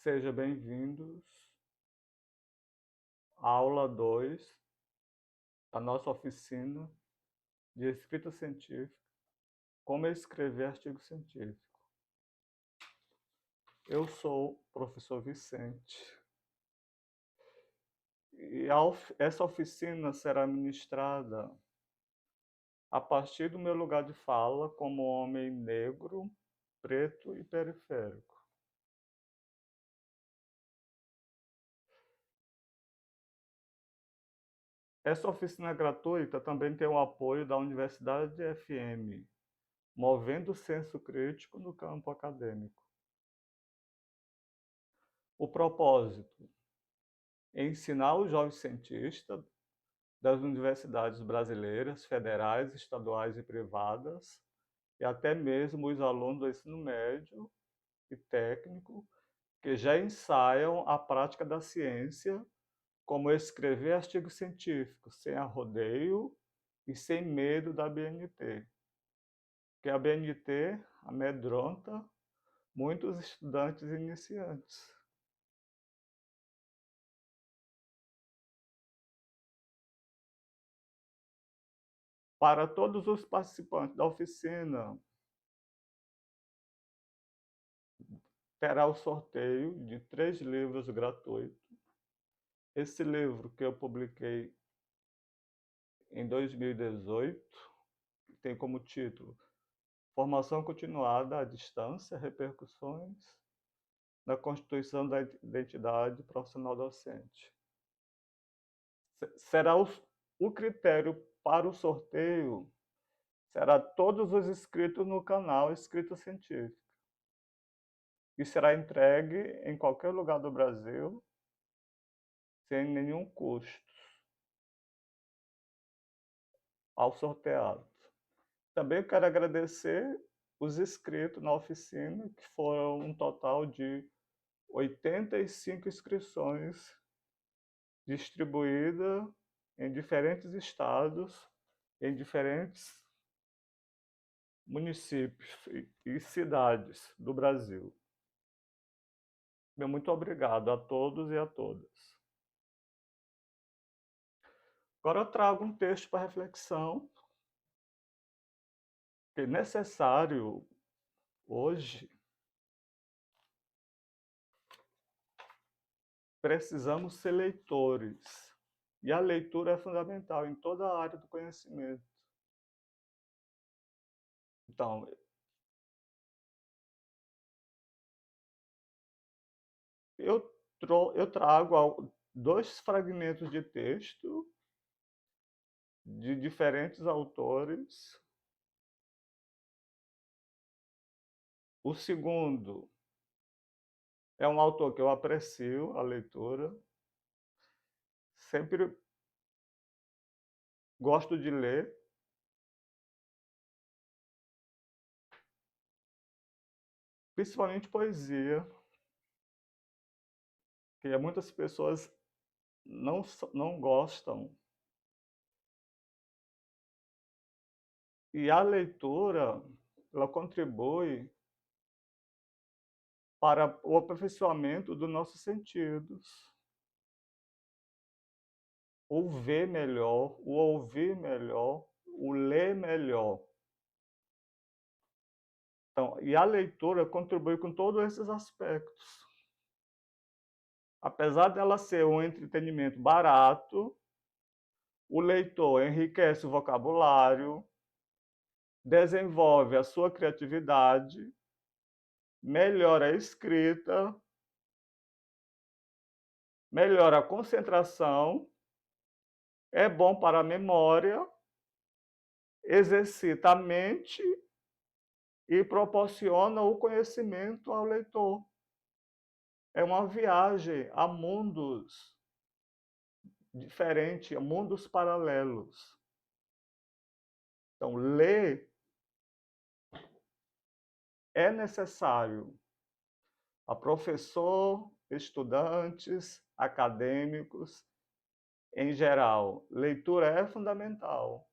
Sejam bem-vindos à aula 2 da nossa oficina de escrita científica, como escrever artigo científico. Eu sou o professor Vicente e essa oficina será ministrada a partir do meu lugar de fala como homem negro, preto e periférico. Essa oficina gratuita também tem o apoio da Universidade FM, movendo o senso crítico no campo acadêmico. O propósito é ensinar os jovens cientistas das universidades brasileiras, federais, estaduais e privadas, e até mesmo os alunos do ensino médio e técnico, que já ensaiam a prática da ciência, como escrever artigos científicos, sem arrodeio e sem medo da BNT. Porque a BNT amedronta muitos estudantes iniciantes. Para todos os participantes da oficina, terá o sorteio de 3 livros gratuitos. Esse livro que eu publiquei em 2018 tem como título Formação Continuada à Distância, Repercussões da Constituição da Identidade Profissional Docente. Será o critério para o sorteio será todos os inscritos no canal Escrita Científica, e será entregue em qualquer lugar do Brasil sem nenhum custo ao sorteado. Também quero agradecer os inscritos na oficina, que foram um total de 85 inscrições distribuídas em diferentes estados, em diferentes municípios e cidades do Brasil. Meu muito obrigado a todos e a todas. Agora eu trago um texto para reflexão, que é necessário hoje. Precisamos ser leitores. E a leitura é fundamental em toda a área do conhecimento. Então, eu trago 2 fragmentos de texto de diferentes autores. O segundo é um autor que eu aprecio a leitura, sempre gosto de ler. Principalmente poesia, que muitas pessoas não gostam. E a leitura, ela contribui para o aperfeiçoamento dos nossos sentidos. O ver melhor, o ouvir melhor, o ler melhor. Então, e a leitura contribui com todos esses aspectos. Apesar dela ser um entretenimento barato, o leitor enriquece o vocabulário, desenvolve a sua criatividade, melhora a escrita, melhora a concentração, é bom para a memória, exercita a mente e proporciona o conhecimento ao leitor. É uma viagem a mundos diferentes, a mundos paralelos. Então, ler é necessário a professor, estudantes, acadêmicos, em geral. Leitura é fundamental.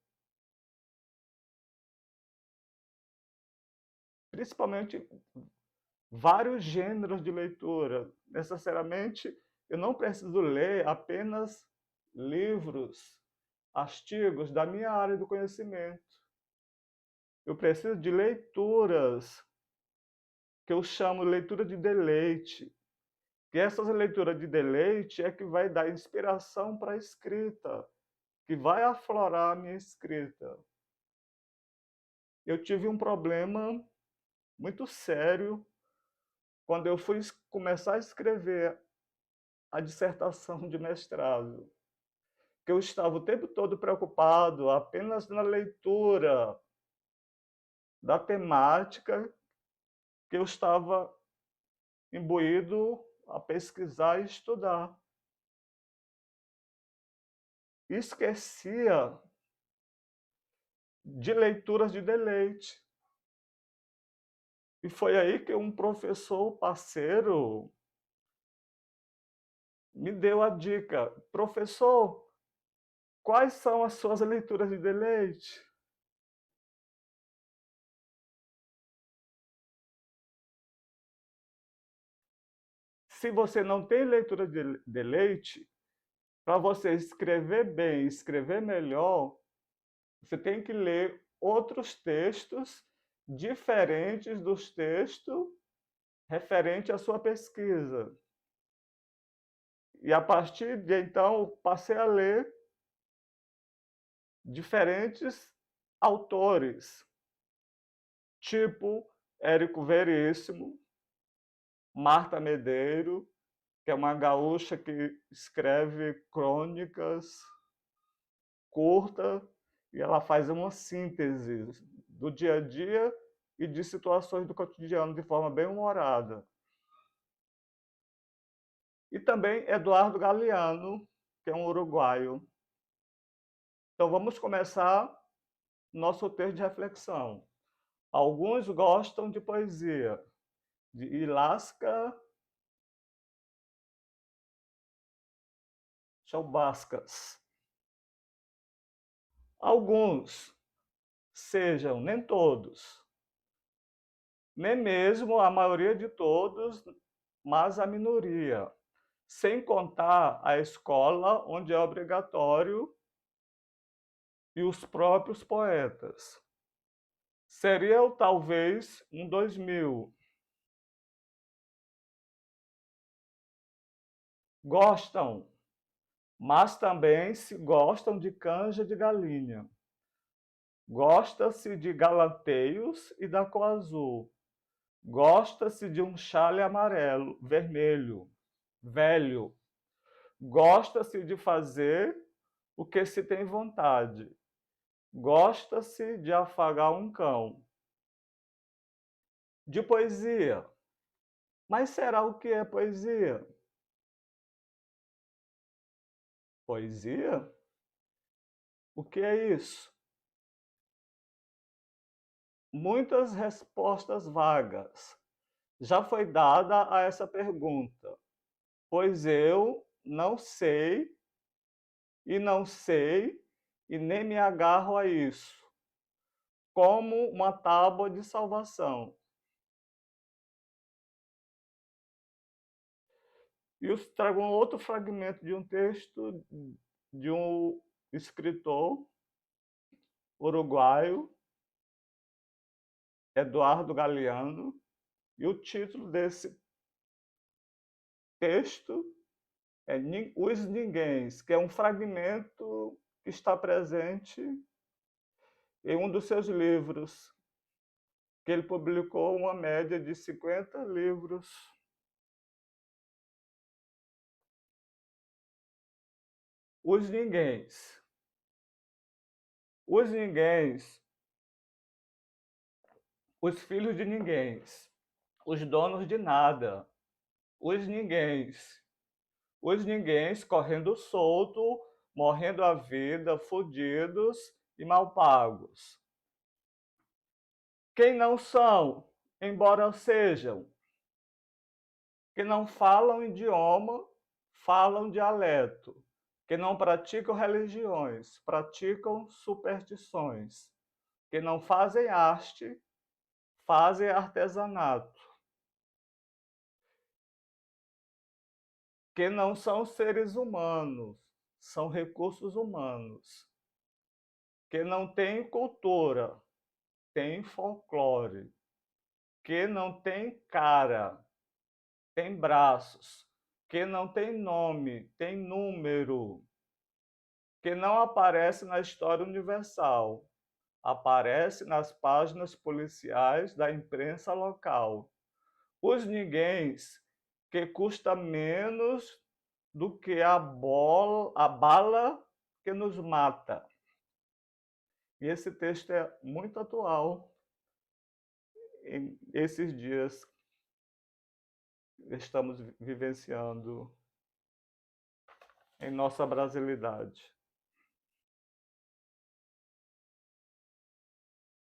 Principalmente vários gêneros de leitura. necessariamente, eu não preciso ler apenas livros, artigos da minha área do conhecimento. Eu preciso de leituras, que eu chamo de leitura de deleite. E essas leituras de deleite é que vai dar inspiração para a escrita, que vai aflorar a minha escrita. Eu tive um problema muito sério quando eu fui começar a escrever a dissertação de mestrado, que eu estava o tempo todo preocupado apenas na leitura da temática que eu estava imbuído a pesquisar e estudar. Esquecia de leituras de deleite. E foi aí que um professor parceiro me deu a dica: professor, quais são as suas leituras de deleite? Se você não tem leitura de deleite, para você escrever bem, escrever melhor, você tem que ler outros textos diferentes dos textos referente à sua pesquisa. E a partir de então, passei a ler diferentes autores, tipo Érico Veríssimo, Marta Medeiro, que é uma gaúcha que escreve crônicas curtas e ela faz uma síntese do dia a dia e de situações do cotidiano de forma bem humorada. E também Eduardo Galeano, que é um uruguaio. Então vamos começar nosso texto de reflexão. Alguns gostam de poesia, de Ilasca Chaubascas. Alguns, sejam nem todos, nem mesmo a maioria de todos, mas a minoria, sem contar a escola onde é obrigatório e os próprios poetas. Seria talvez um 2000. Gostam, mas também se gostam de canja de galinha. Gosta-se de galanteios e da cor azul. Gosta-se de um chale amarelo, vermelho, velho. Gosta-se de fazer o que se tem vontade. Gosta-se de afagar um cão. De poesia. Mas será o que é poesia? Poesia? O que é isso? Muitas respostas vagas. Já foi dada a essa pergunta, pois eu não sei e nem me agarro a isso, como uma tábua de salvação. E eu trago um outro fragmento de um texto de um escritor uruguaio, Eduardo Galeano, e o título desse texto é Os Ninguéms, que é um fragmento que está presente em um dos seus livros, que ele publicou uma média de 50 livros. Os Ninguéms. Os Ninguéms, os filhos de ninguéms, os donos de nada, os ninguéms. Os ninguéms correndo solto, morrendo a vida, fudidos e mal pagos. Quem não são, embora sejam, que não falam idioma, falam dialeto, que não praticam religiões, praticam superstições, que não fazem arte, fazem artesanato. que não são seres humanos, são recursos humanos, que não têm cultura, têm folclore, que não têm cara, tem braços, que não tem nome, tem número, que não aparece na história universal, aparece nas páginas policiais da imprensa local. Os ninguéms que custa menos do que a bala que nos mata. E esse texto é muito atual em esses dias que estamos vivenciando em nossa brasilidade.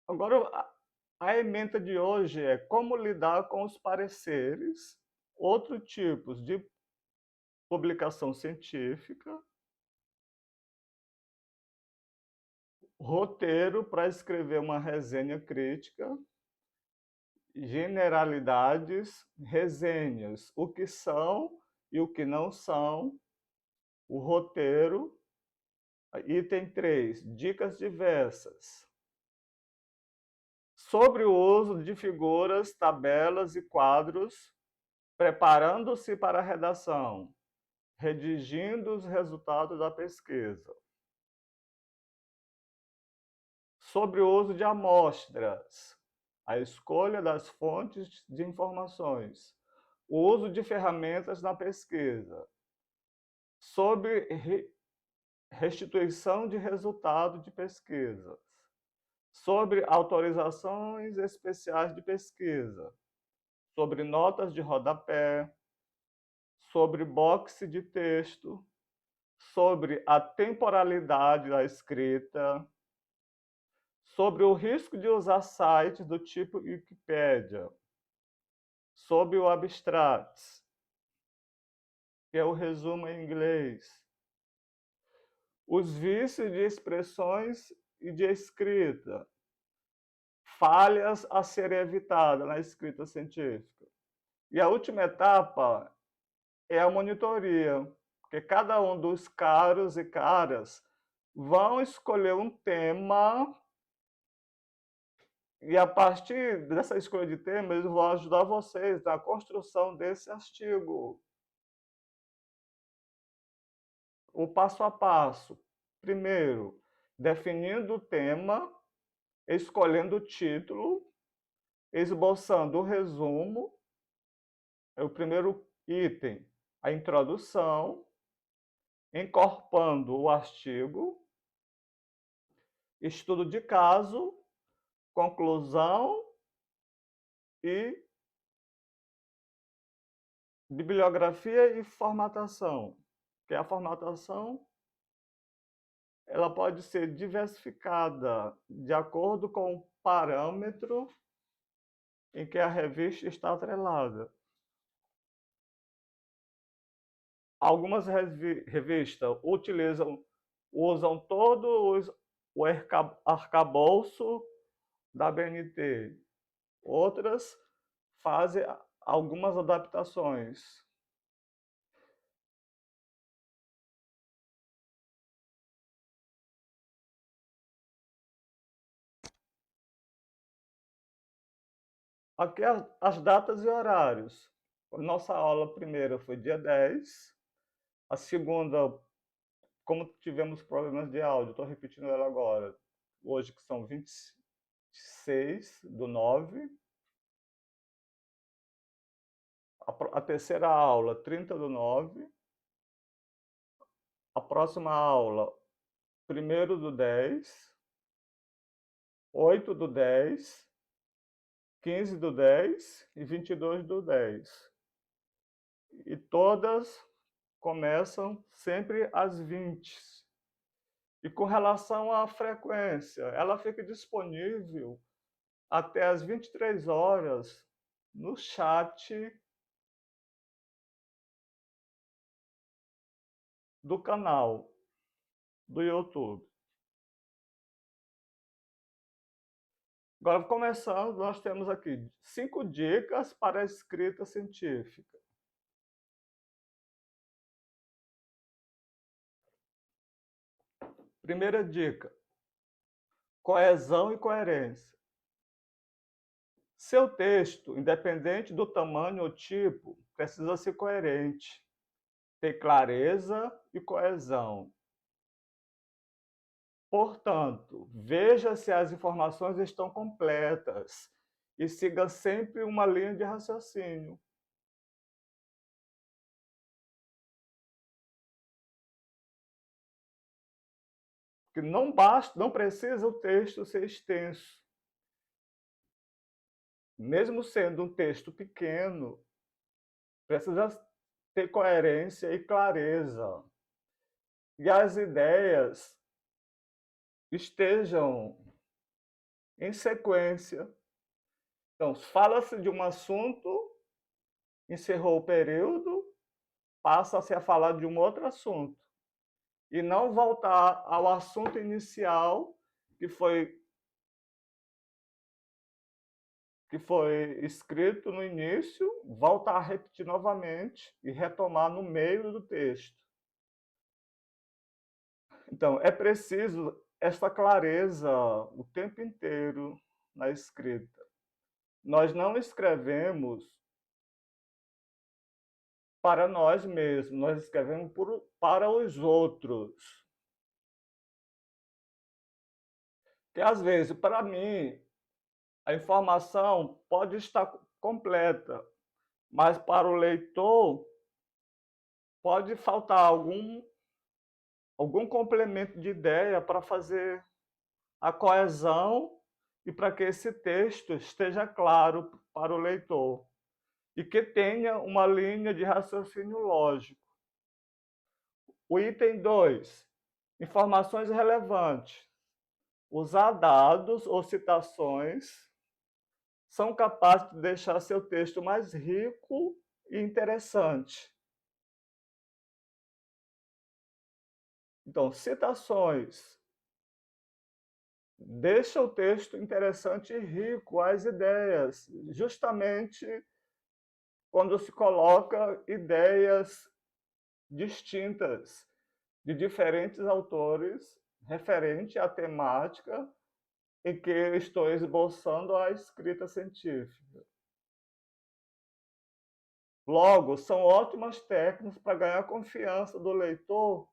Agora, a ementa de hoje é como lidar com os pareceres, outros tipos de publicação científica, roteiro para escrever uma resenha crítica, generalidades, resenhas, o que são e o que não são, o roteiro, item 3, dicas diversas. Sobre o uso de figuras, tabelas e quadros, preparando-se para a redação, redigindo os resultados da pesquisa. Sobre o uso de amostras, a escolha das fontes de informações, o uso de ferramentas na pesquisa. Sobre restituição de resultado de pesquisas. Sobre autorizações especiais de pesquisa. Sobre notas de rodapé. Sobre boxe de texto. Sobre a temporalidade da escrita. Sobre o risco de usar sites do tipo Wikipédia. Sobre o abstract, que é o resumo em inglês. Os vícios de expressões e de escrita. Falhas a serem evitadas na escrita científica. E a última etapa é a monitoria, porque cada um dos caros e caras vão escolher um tema e a partir dessa escolha de tema eles vão ajudar vocês na construção desse artigo. O passo a passo. Primeiro, definindo o tema, escolhendo o título, esboçando o resumo, é o primeiro item, a introdução, encorpando o artigo, estudo de caso, conclusão e bibliografia e formatação. Que a formatação ela pode ser diversificada de acordo com o parâmetro em que a revista está atrelada. Algumas revistas usam todo o arcabouço da BNT. Outras fazem algumas adaptações. Aqui as datas e horários. Nossa aula primeira foi dia 10. A segunda, como tivemos problemas de áudio, estou repetindo ela agora. Hoje, que são 26/9. A terceira aula, 30/9. A próxima aula, 1º/10. 8/10. 15/10 e 22/10. E todas começam sempre às 20. E com relação à frequência, ela fica disponível até às 23 horas no chat do canal do YouTube. Agora, começando, nós temos aqui 5 dicas para a escrita científica. Primeira dica: coesão e coerência. Seu texto, independente do tamanho ou tipo, precisa ser coerente, ter clareza e coesão. Portanto, veja se as informações estão completas e siga sempre uma linha de raciocínio. Que não basta, não precisa o texto ser extenso. Mesmo sendo um texto pequeno, precisa ter coerência e clareza. E as ideias estejam em sequência. Então, fala-se de um assunto, encerrou o período, passa-se a falar de um outro assunto. E não voltar ao assunto inicial que foi escrito no início, voltar a repetir novamente e retomar no meio do texto. Então, é preciso essa clareza o tempo inteiro na escrita. Nós não escrevemos para nós mesmos, nós escrevemos para os outros. Que às vezes, para mim, a informação pode estar completa, mas para o leitor pode faltar algum complemento de ideia para fazer a coesão e para que esse texto esteja claro para o leitor e que tenha uma linha de raciocínio lógico. O item 2, informações relevantes. Usar dados ou citações são capazes de deixar seu texto mais rico e interessante. Então, citações deixa o texto interessante e rico às ideias, justamente quando se coloca ideias distintas de diferentes autores referente à temática em que estou esboçando a escrita científica. Logo, são ótimas técnicas para ganhar a confiança do leitor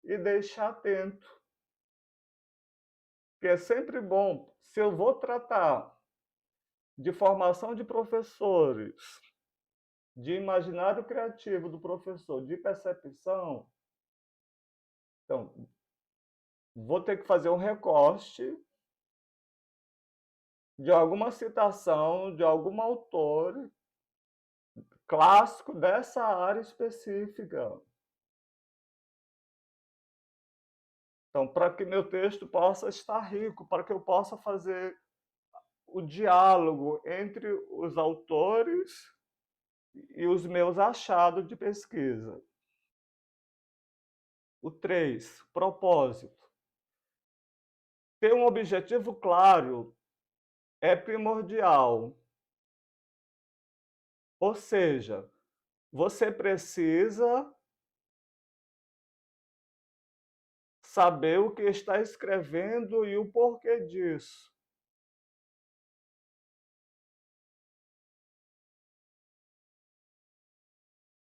e deixar atento. Que é sempre bom, se eu vou tratar de formação de professores, de imaginário criativo do professor, de percepção, então, vou ter que fazer um recorte de alguma citação, de algum autor clássico dessa área específica. Então, para que meu texto possa estar rico, para que eu possa fazer o diálogo entre os autores e os meus achados de pesquisa. O 3, propósito. Ter um objetivo claro é primordial. Ou seja, você precisa saber o que está escrevendo e o porquê disso.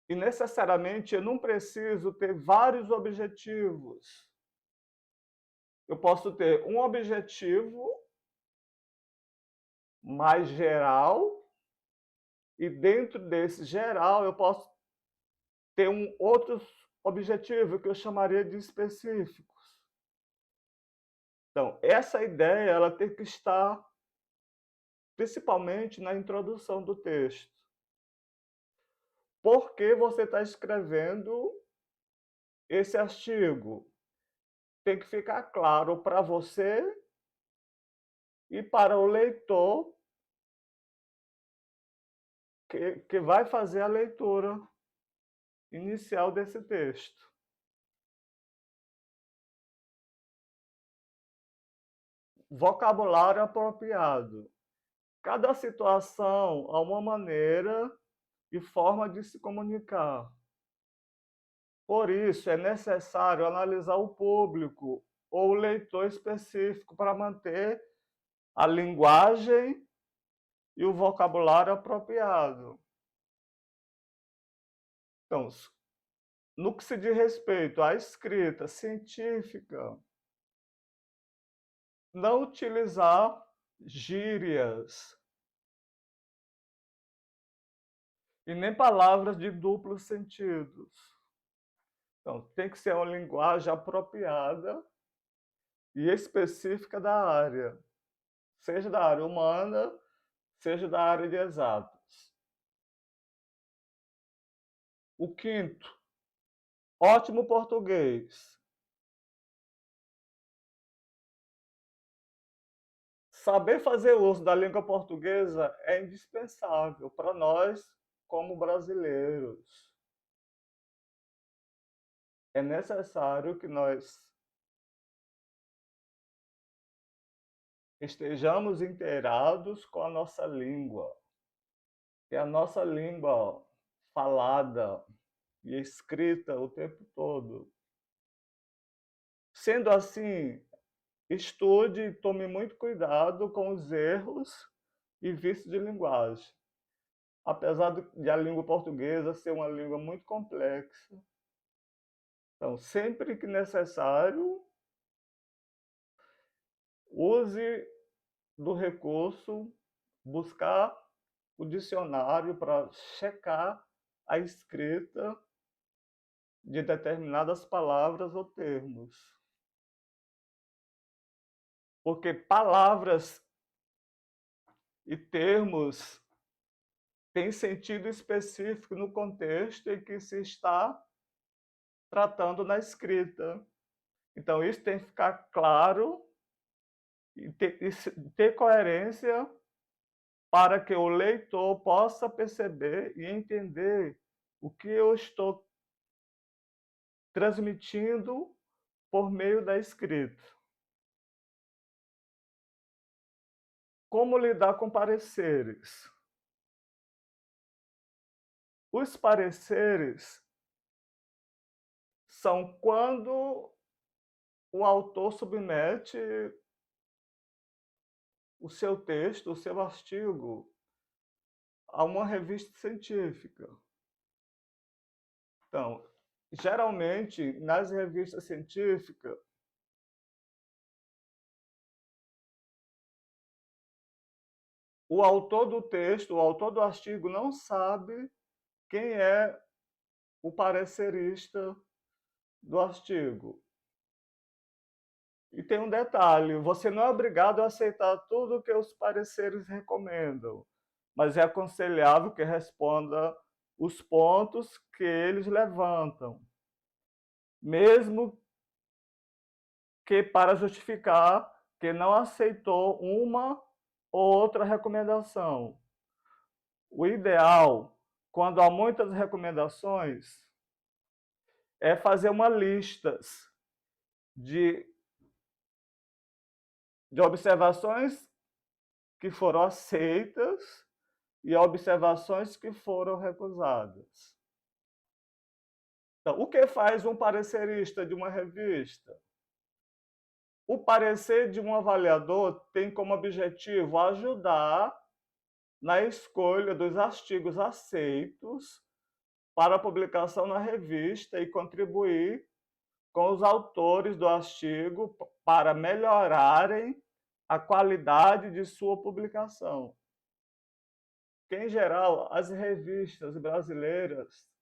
E necessariamente eu não preciso ter vários objetivos. Eu posso ter um objetivo mais geral e dentro desse geral eu posso ter outro objetivo que eu chamaria de específicos. Então, essa ideia ela tem que estar principalmente na introdução do texto. Por que você está escrevendo esse artigo? Tem que ficar claro para você e para o leitor que vai fazer a leitura inicial desse texto. Vocabulário apropriado. Cada situação há uma maneira e forma de se comunicar. Por isso, é necessário analisar o público ou o leitor específico para manter a linguagem e o vocabulário apropriado. Então, no que se diz respeito à escrita científica, não utilizar gírias e nem palavras de duplos sentidos. Então, tem que ser uma linguagem apropriada e específica da área, seja da área humana, seja da área de exatas. O quinto, ótimo português. Saber fazer uso da língua portuguesa é indispensável para nós, como brasileiros. É necessário que nós estejamos inteirados com a nossa língua, que é a nossa língua falada e escrita o tempo todo. Sendo assim, estude e tome muito cuidado com os erros e vícios de linguagem. Apesar de a língua portuguesa ser uma língua muito complexa, então, sempre que necessário, use do recurso, buscar o dicionário para checar a escrita de determinadas palavras ou termos. Porque palavras e termos têm sentido específico no contexto em que se está tratando na escrita. Então, isso tem que ficar claro e ter coerência para que o leitor possa perceber e entender o que eu estou transmitindo por meio da escrita. Como lidar com pareceres? Os pareceres são quando o autor submete o seu texto, o seu artigo, a uma revista científica. Então, geralmente, nas revistas científicas, o autor do texto, o autor do artigo não sabe quem é o parecerista do artigo. E tem um detalhe, você não é obrigado a aceitar tudo que os pareceres recomendam, mas é aconselhável que responda os pontos que eles levantam, mesmo que para justificar que não aceitou uma ou outra recomendação. O ideal, quando há muitas recomendações, é fazer uma lista de, de observações que foram aceitas e observações que foram recusadas. Então, o que faz um parecerista de uma revista? O parecer de um avaliador tem como objetivo ajudar na escolha dos artigos aceitos para publicação na revista e contribuir com os autores do artigo para melhorarem a qualidade de sua publicação. Que, em geral, as revistas brasileiras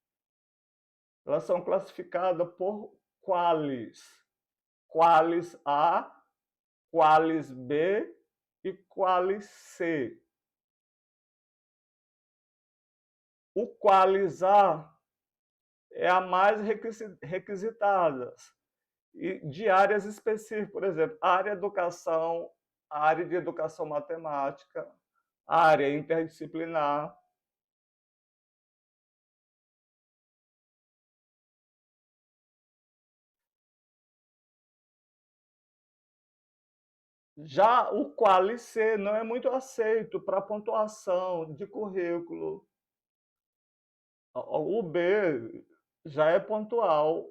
elas são classificadas por qualis. Qualis A, qualis B e qualis C. O qualis A é a mais requisitada, e de áreas específicas, por exemplo, a área educação, a área de educação matemática, a área interdisciplinar. Já o Quali C não é muito aceito para pontuação de currículo. O B já é pontual.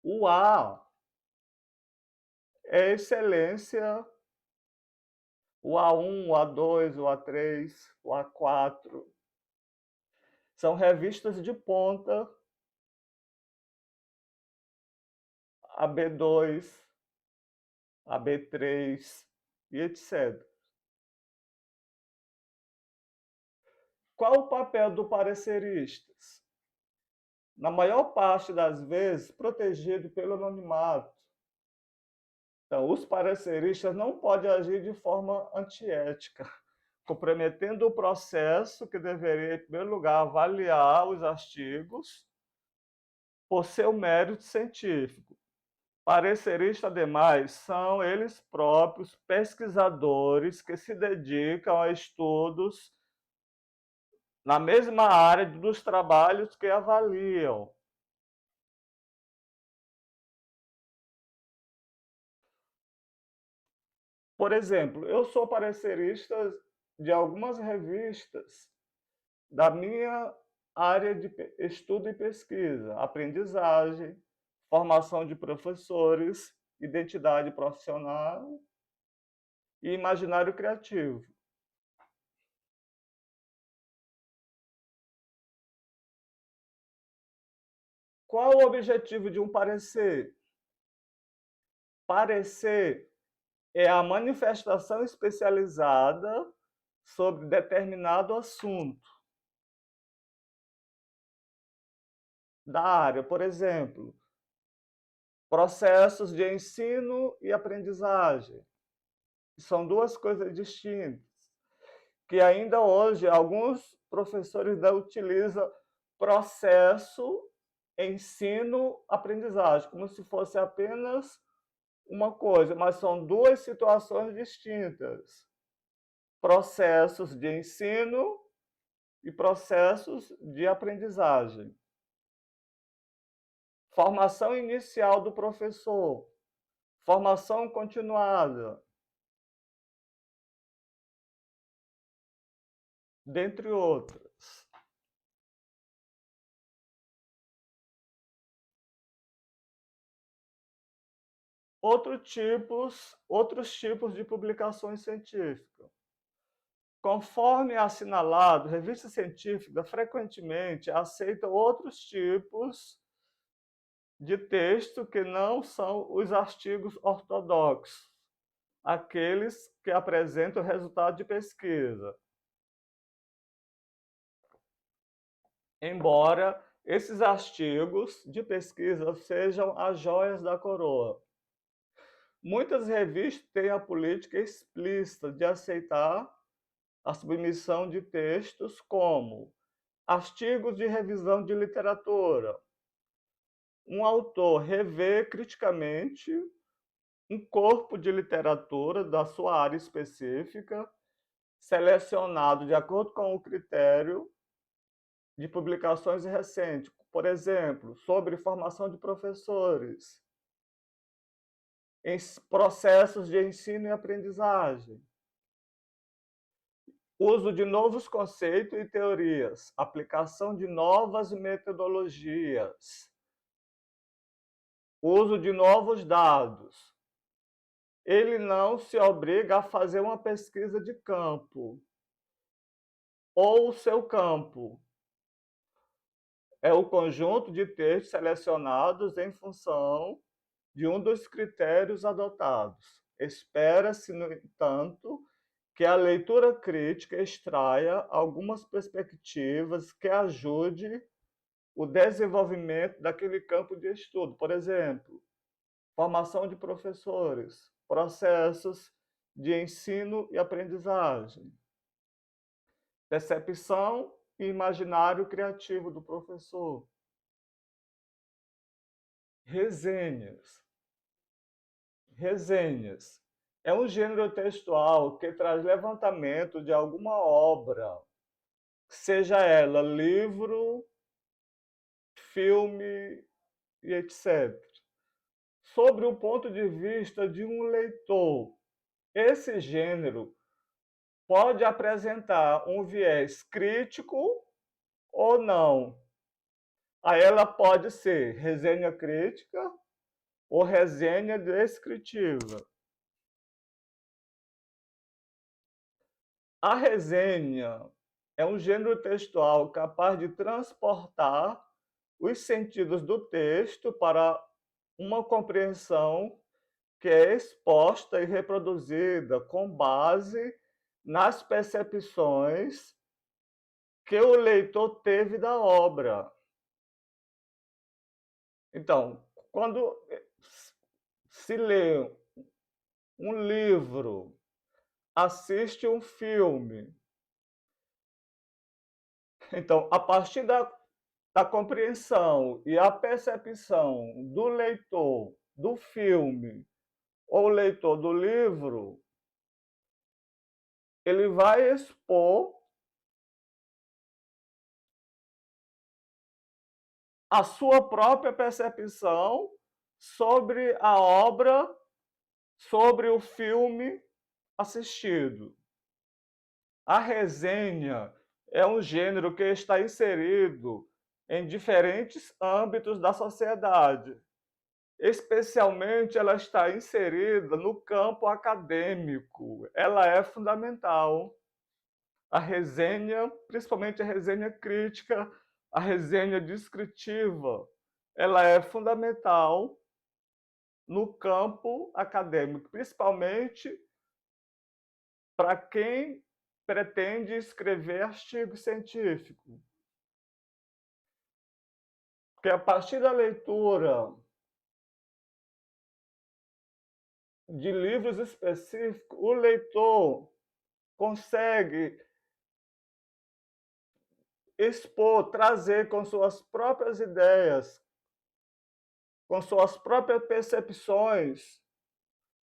O A é excelência, o A1, o A2, o A3, o A4. São revistas de ponta, a B2, a B3 e etc. Qual o papel do pareceristas? Na maior parte das vezes, protegido pelo anonimato. Então, os pareceristas não podem agir de forma antiética, comprometendo o processo que deveria, em primeiro lugar, avaliar os artigos por seu mérito científico. Pareceristas, ademais, são eles próprios pesquisadores que se dedicam a estudos na mesma área dos trabalhos que avaliam. Por exemplo, eu sou parecerista de algumas revistas da minha área de estudo e pesquisa, aprendizagem, formação de professores, identidade profissional e imaginário criativo. Qual o objetivo de um parecer? Parecer é a manifestação especializada sobre determinado assunto da área. Por exemplo, processos de ensino e aprendizagem. São duas coisas distintas, que ainda hoje alguns professores ainda utilizam processo, ensino, aprendizagem, como se fosse apenas uma coisa, mas são duas situações distintas. Processos de ensino e processos de aprendizagem. Formação inicial do professor, formação continuada, dentre outras. Outros tipos de publicações científicas. Conforme assinalado, revista científica frequentemente aceita outros tipos de texto que não são os artigos ortodoxos, aqueles que apresentam resultado de pesquisa. Embora esses artigos de pesquisa sejam as joias da coroa. Muitas revistas têm a política explícita de aceitar a submissão de textos como artigos de revisão de literatura. Um autor revê criticamente um corpo de literatura da sua área específica, selecionado de acordo com o critério de publicações recentes, por exemplo, sobre formação de professores, em processos de ensino e aprendizagem, uso de novos conceitos e teorias, aplicação de novas metodologias, uso de novos dados. Ele não se obriga a fazer uma pesquisa de campo, ou o seu campo é o conjunto de textos selecionados em função de um dos critérios adotados. Espera-se, no entanto, que a leitura crítica extraia algumas perspectivas que ajude o desenvolvimento daquele campo de estudo. Por exemplo, formação de professores, processos de ensino e aprendizagem, percepção e imaginário criativo do professor, resenhas. Resenhas é um gênero textual que traz levantamento de alguma obra, seja ela livro, filme e etc., sobre o ponto de vista de um leitor. Esse gênero pode apresentar um viés crítico ou não. Aí ela pode ser resenha crítica ou resenha descritiva. A resenha é um gênero textual capaz de transportar os sentidos do texto para uma compreensão que é exposta e reproduzida com base nas percepções que o leitor teve da obra. Então, quando se lê um livro, assiste um filme, então, a partir da compreensão e a percepção do leitor do filme ou leitor do livro, ele vai expor a sua própria percepção sobre a obra, sobre o filme assistido. A resenha é um gênero que está inserido em diferentes âmbitos da sociedade. Especialmente, ela está inserida no campo acadêmico. Ela é fundamental. A resenha, principalmente a resenha crítica, a resenha descritiva, ela é fundamental no campo acadêmico, principalmente para quem pretende escrever artigo científico. Porque a partir da leitura de livros específicos, o leitor consegue expor, trazer com suas próprias ideias, com suas próprias percepções,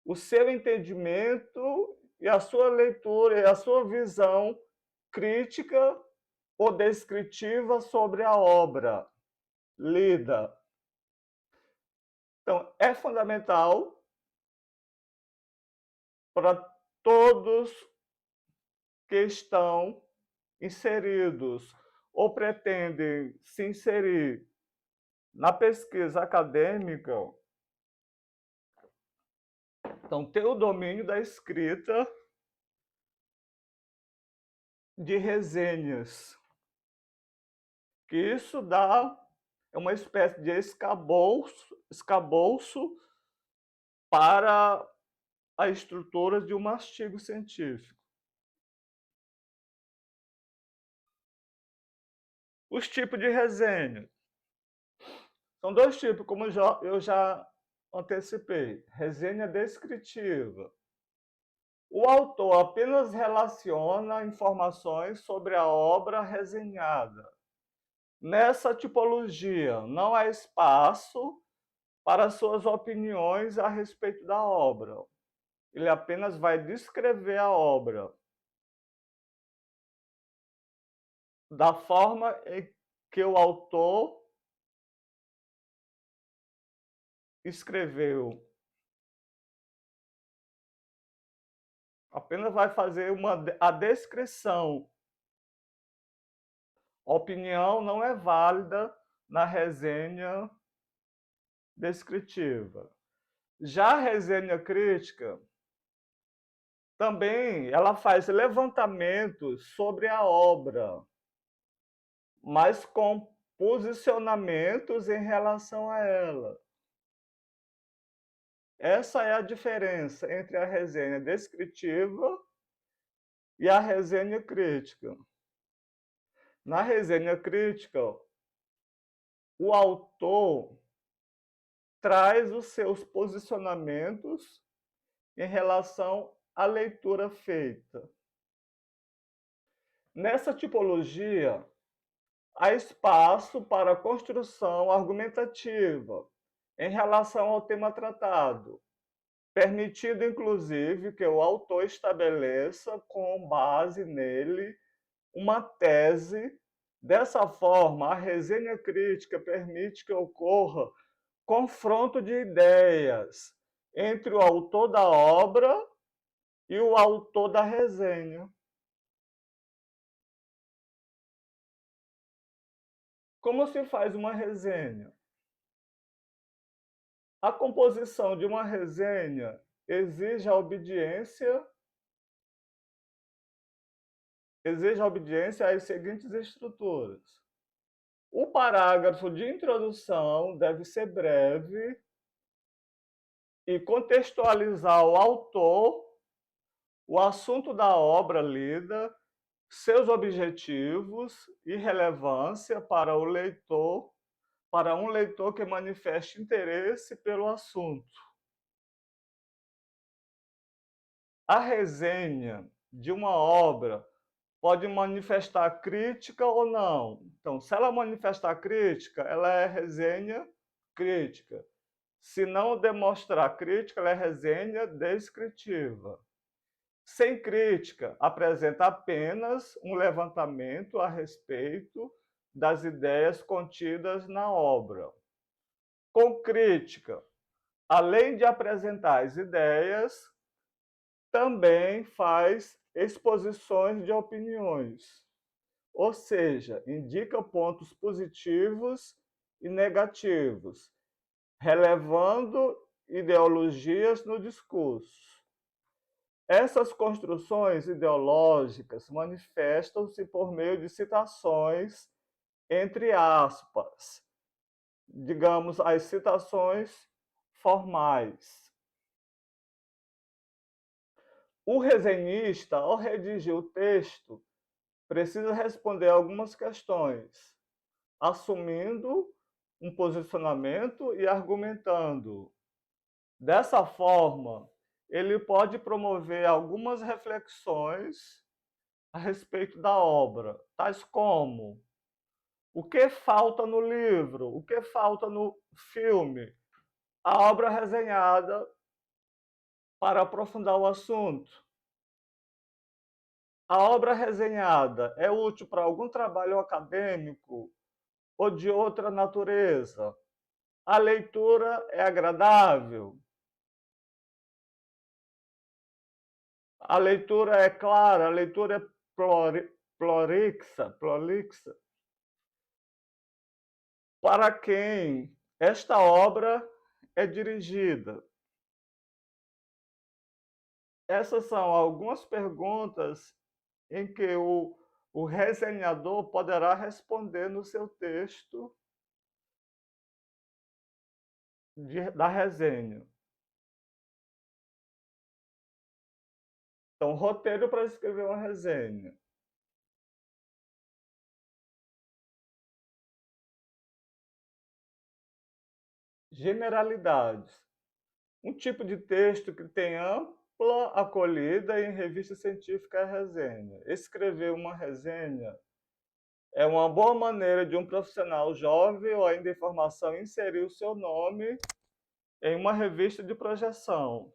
o seu entendimento e a sua leitura e a sua visão crítica ou descritiva sobre a obra lida. Então, é fundamental para todos que estão inseridos ou pretendem se inserir na pesquisa acadêmica, então ter o domínio da escrita de resenhas, que isso dá uma espécie de escabouço para a estrutura de um artigo científico. Os tipos de resenha. São dois tipos, como eu já antecipei. Resenha descritiva. O autor apenas relaciona informações sobre a obra resenhada. Nessa tipologia, não há espaço para suas opiniões a respeito da obra. Ele apenas vai descrever a obra da forma em que o autor escreveu. Apenas vai fazer a descrição. A opinião não é válida na resenha descritiva. Já a resenha crítica, também ela faz levantamentos sobre a obra, mas com posicionamentos em relação a ela. Essa é a diferença entre a resenha descritiva e a resenha crítica. Na resenha crítica, o autor traz os seus posicionamentos em relação à leitura feita. Nessa tipologia, há espaço para construção argumentativa em relação ao tema tratado, permitindo inclusive que o autor estabeleça, com base nele, uma tese. Dessa forma, a resenha crítica permite que ocorra confronto de ideias entre o autor da obra e o autor da resenha. Como se faz uma resenha? A composição de uma resenha exige a obediência às seguintes estruturas. O parágrafo de introdução deve ser breve e contextualizar o autor, o assunto da obra lida, seus objetivos e relevância para o leitor, para um leitor que manifeste interesse pelo assunto. A resenha de uma obra pode manifestar crítica ou não. Então, se ela manifestar crítica, ela é resenha crítica. Se não demonstrar crítica, ela é resenha descritiva. Sem crítica, apresenta apenas um levantamento a respeito das ideias contidas na obra. Com crítica, além de apresentar as ideias, também faz exposições de opiniões, ou seja, indica pontos positivos e negativos, relevando ideologias no discurso. Essas construções ideológicas manifestam-se por meio de citações, entre aspas, digamos, as citações formais. O resenhista, ao redigir o texto, precisa responder algumas questões, assumindo um posicionamento e argumentando. Dessa forma, ele pode promover algumas reflexões a respeito da obra, tais como: o que falta no livro? O que falta no filme? A obra resenhada para aprofundar o assunto. A obra resenhada é útil para algum trabalho acadêmico ou de outra natureza? A leitura é agradável? A leitura é clara? A leitura é prolixa? Para quem esta obra é dirigida? Essas são algumas perguntas em que o resenhador poderá responder no seu texto da resenha. Então, roteiro para escrever uma resenha. Generalidades. Um tipo de texto que tem ampla acolhida em revista científica é a resenha. Escrever uma resenha é uma boa maneira de um profissional jovem ou ainda em formação inserir o seu nome em uma revista de projeção.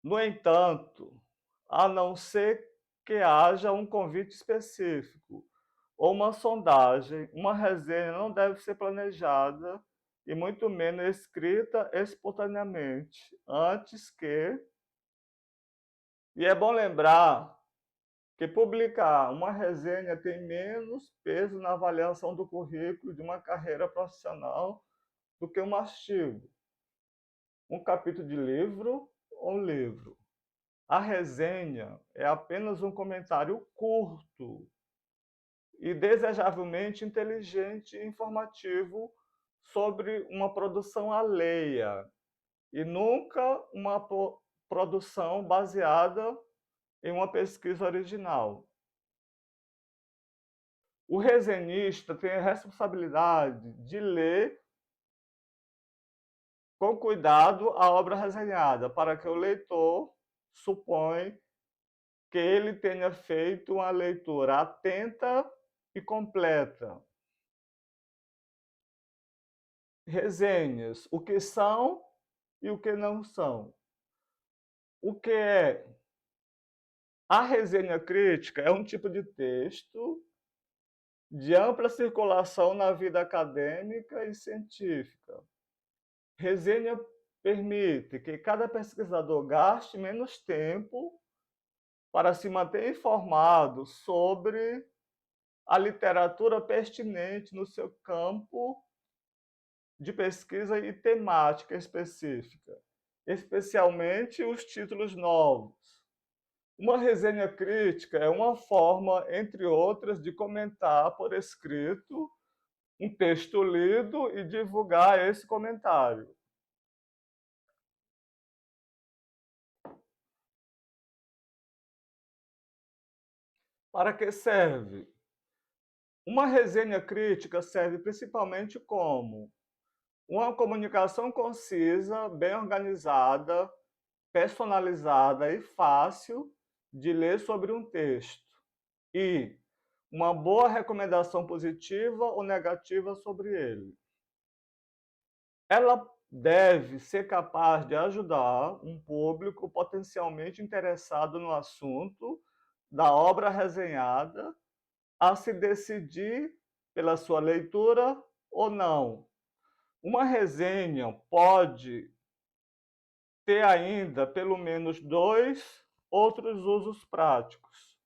No entanto, a não ser que haja um convite específico ou uma sondagem, uma resenha não deve ser planejada e muito menos escrita espontaneamente, antes que... E é bom lembrar que publicar uma resenha tem menos peso na avaliação do currículo de uma carreira profissional do que um artigo, um capítulo de livro ou um livro. A resenha é apenas um comentário curto e desejavelmente inteligente e informativo sobre uma produção alheia e nunca uma produção baseada em uma pesquisa original. O resenhista tem a responsabilidade de ler com cuidado a obra resenhada, para que o leitor suponha que ele tenha feito uma leitura atenta e completa. Resenhas, o que são e o que não são. O que é? A resenha crítica é um tipo de texto de ampla circulação na vida acadêmica e científica. Resenha permite que cada pesquisador gaste menos tempo para se manter informado sobre a literatura pertinente no seu campo de pesquisa e temática específica, especialmente os títulos novos. Uma resenha crítica é uma forma, entre outras, de comentar por escrito um texto lido e divulgar esse comentário. Para que serve? Uma resenha crítica serve principalmente como uma comunicação concisa, bem organizada, personalizada e fácil de ler sobre um texto, e uma boa recomendação positiva ou negativa sobre ele. Ela deve ser capaz de ajudar um público potencialmente interessado no assunto da obra resenhada a se decidir pela sua leitura ou não. Uma resenha pode ter ainda pelo menos dois outros usos práticos,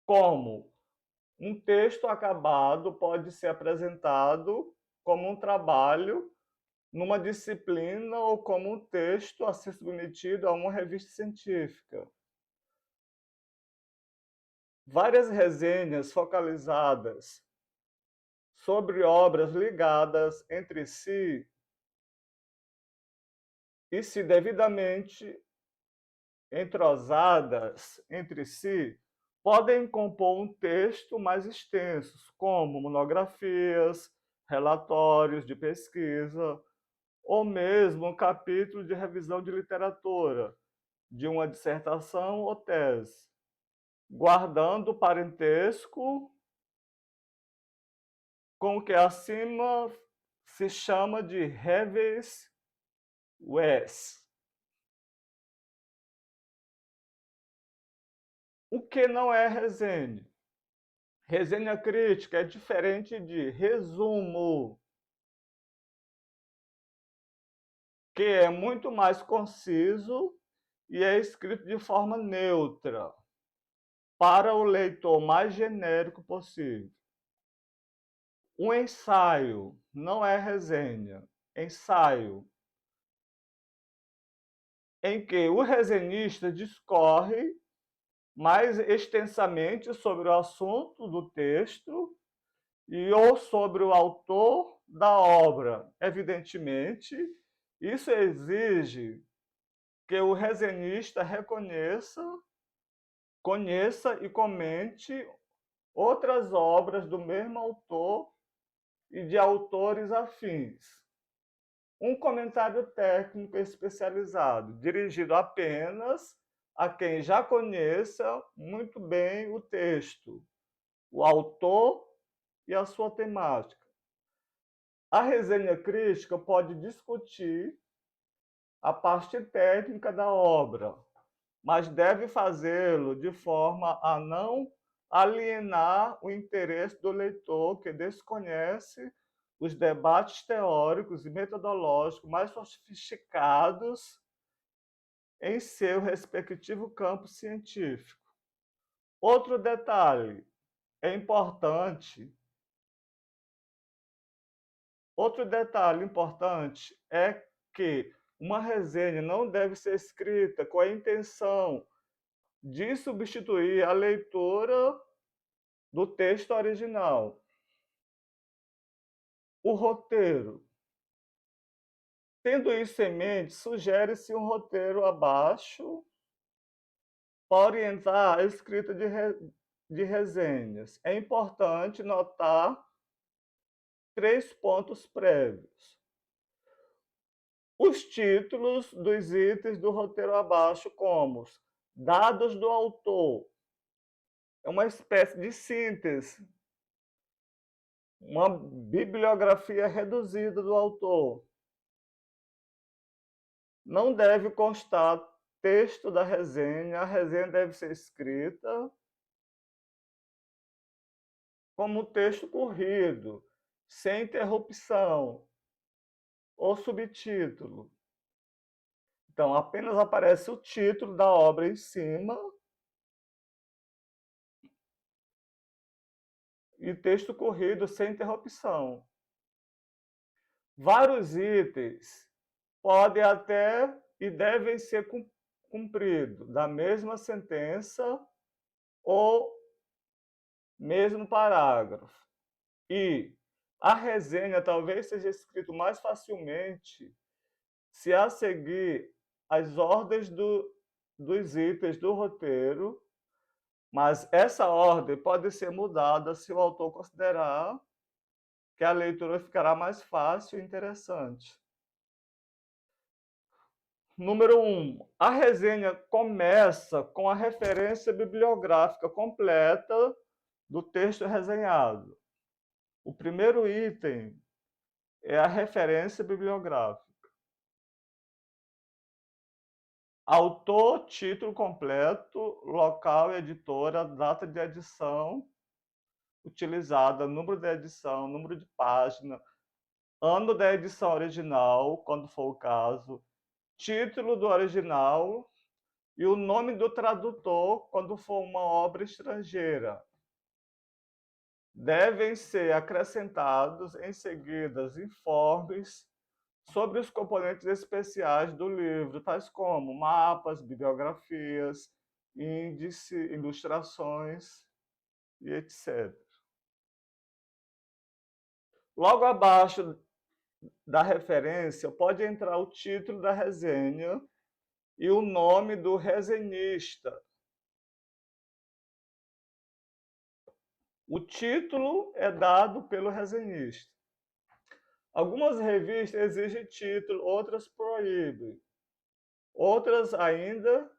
como um texto acabado pode ser apresentado como um trabalho numa disciplina ou como um texto a ser submetido a uma revista científica. Várias resenhas focalizadas sobre obras ligadas entre si e, se devidamente entrosadas entre si, podem compor um texto mais extenso, como monografias, relatórios de pesquisa, ou mesmo um capítulo de revisão de literatura, de uma dissertação ou tese, guardando parentesco com o que acima se chama de reves wes. O que não é resenha? Resenha crítica é diferente de resumo, que é muito mais conciso e é escrito de forma neutra, para o leitor mais genérico possível. Um ensaio não é resenha. Ensaio em que o resenhista discorre mais extensamente sobre o assunto do texto e ou sobre o autor da obra. Evidentemente, isso exige que o resenhista conheça e comente outras obras do mesmo autor e de autores afins. Um comentário técnico especializado, dirigido apenas a quem já conheça muito bem o texto, o autor e a sua temática. A resenha crítica pode discutir a parte técnica da obra, mas deve fazê-lo de forma a não alienar o interesse do leitor que desconhece os debates teóricos e metodológicos mais sofisticados em seu respectivo campo científico. Outro detalhe é importante, outro detalhe importante é que uma resenha não deve ser escrita com a intenção de substituir a leitura do texto original. O roteiro. Tendo isso em mente, sugere-se um roteiro abaixo para orientar a escrita de resenhas. É importante notar 3 pontos prévios. Os títulos dos itens do roteiro abaixo, como dados do autor, é uma espécie de síntese, uma bibliografia reduzida do autor. Não deve constar texto da resenha, a resenha deve ser escrita como texto corrido, sem interrupção ou subtítulo. Então, apenas aparece o título da obra em cima e texto corrido sem interrupção. Vários itens podem até e devem ser cumpridos da mesma sentença ou mesmo parágrafo. E a resenha talvez seja escrito mais facilmente se a seguir as ordens dos itens do roteiro, mas essa ordem pode ser mudada se o autor considerar que a leitura ficará mais fácil e interessante. Número 1. A resenha começa com a referência bibliográfica completa do texto resenhado. O primeiro item é a referência bibliográfica. Autor, título completo, local, editora, data de edição utilizada, número de edição, número de página, ano da edição original, quando for o caso, título do original e o nome do tradutor, quando for uma obra estrangeira. Devem ser acrescentados em seguida informes sobre os componentes especiais do livro, tais como mapas, bibliografias, índice, ilustrações e etc. Logo abaixo da referência pode entrar o título da resenha e o nome do resenhista. O título é dado pelo resenhista. Algumas revistas exigem título, outras proíbem. Outras ainda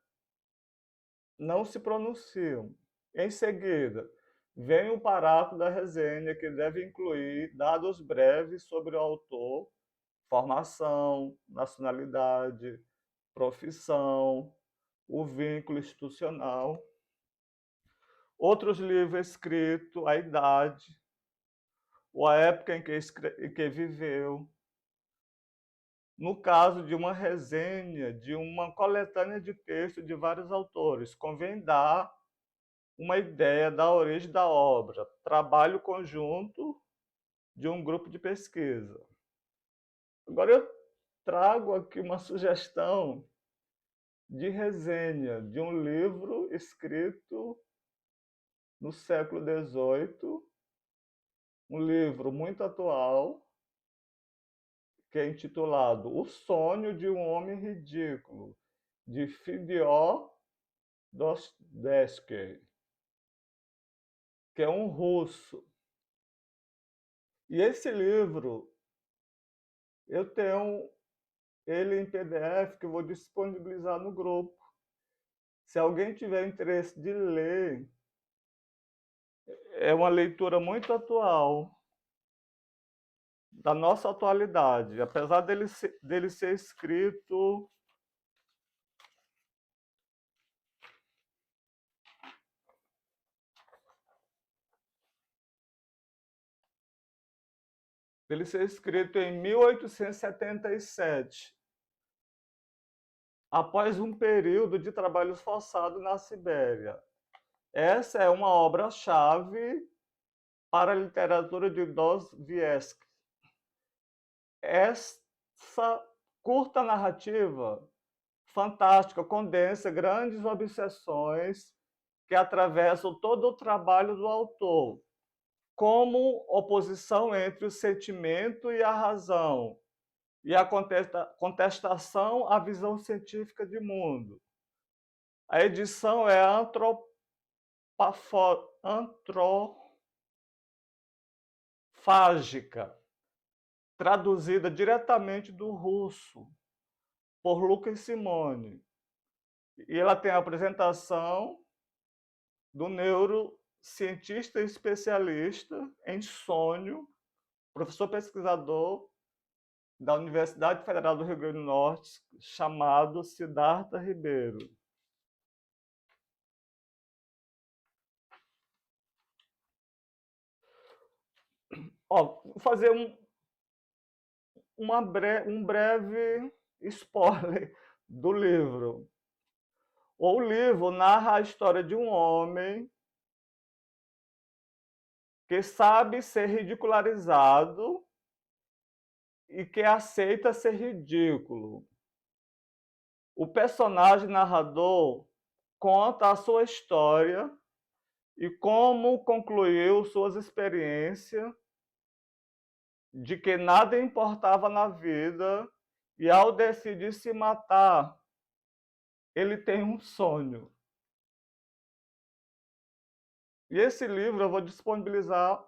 não se pronunciam. Em seguida, vem o parágrafo da resenha, que deve incluir dados breves sobre o autor, formação, nacionalidade, profissão, o vínculo institucional, outros livros escritos, a idade, ou a época em que viveu. No caso de uma resenha, de uma coletânea de textos de vários autores, convém dar uma ideia da origem da obra, trabalho conjunto de um grupo de pesquisa. Agora eu trago aqui uma sugestão de resenha de um livro escrito no século XVIII, um livro muito atual, que é intitulado O Sonho de um Homem Ridículo, de Fyodor Dostoiévski, que é um russo. E esse livro, eu tenho ele em PDF, que eu vou disponibilizar no grupo. Se alguém tiver interesse de ler, é uma leitura muito atual, da nossa atualidade. Apesar dele ser escrito em 1877, após um período de trabalhos forçados na Sibéria. Essa é uma obra-chave para a literatura de Dostoiévski. Essa curta narrativa fantástica condensa grandes obsessões que atravessam todo o trabalho do autor, como oposição entre o sentimento e a razão, e a contestação à visão científica de mundo. A edição é antropofágica, traduzida diretamente do russo por Lucas Simone. E ela tem a apresentação do neurocientista especialista em sonho, professor pesquisador da Universidade Federal do Rio Grande do Norte, chamado Siddhartha Ribeiro. Vou fazer um breve spoiler do livro. O livro narra a história de um homem que sabe ser ridicularizado e que aceita ser ridículo. O personagem narrador conta a sua história e como concluiu suas experiências de que nada importava na vida e ao decidir se matar, ele tem um sonho. E esse livro eu vou disponibilizar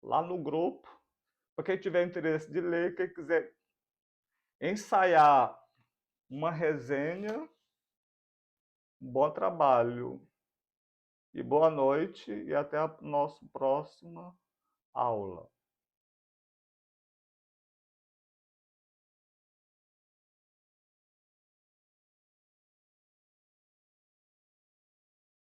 lá no grupo, para quem tiver interesse de ler, quem quiser ensaiar uma resenha, um bom trabalho e boa noite e até a nossa próxima aula.